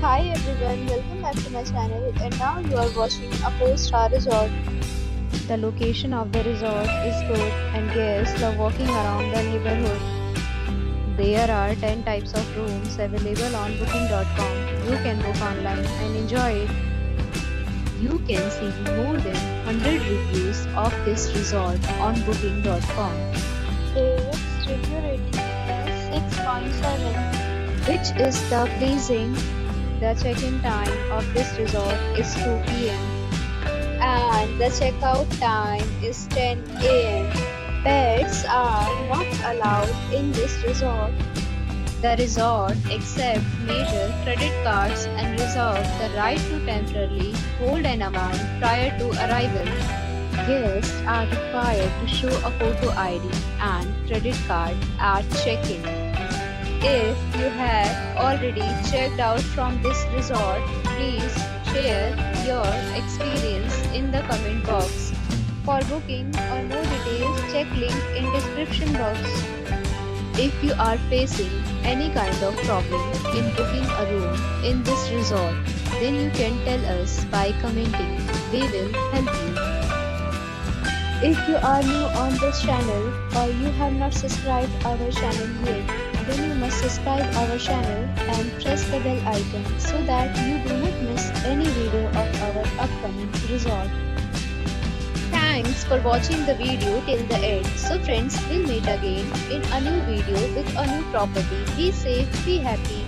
Hi everyone, welcome back to my channel and now you are watching a 4-star resort. The location of the resort is good and guests love walking around the neighborhood. There are 10 types of rooms available on booking.com. You can book online and enjoy it. You can see more than 100 reviews of this resort on booking.com. Its review rating is 6.7, which is the pleasing. The check-in time of this resort is 2 p.m. and the checkout time is 10 a.m. Pets are not allowed in this resort. The resort accepts major credit cards and reserves the right to temporarily hold an amount prior to arrival. Guests are required to show a photo ID and credit card at check-in. If you have already checked out from this resort, please share your experience in the comment box. For booking or more details, check link in description box. If you are facing any kind of problem in booking a room in this resort, then you can tell us by commenting. We will help you. If you are new on this channel or you have not subscribed our channel yet, then you must subscribe our channel and press the bell icon so that you do not miss any video of our upcoming resort. Thanks for watching the video till the end. So friends, we'll meet again in a new video with a new property. Be safe, be happy.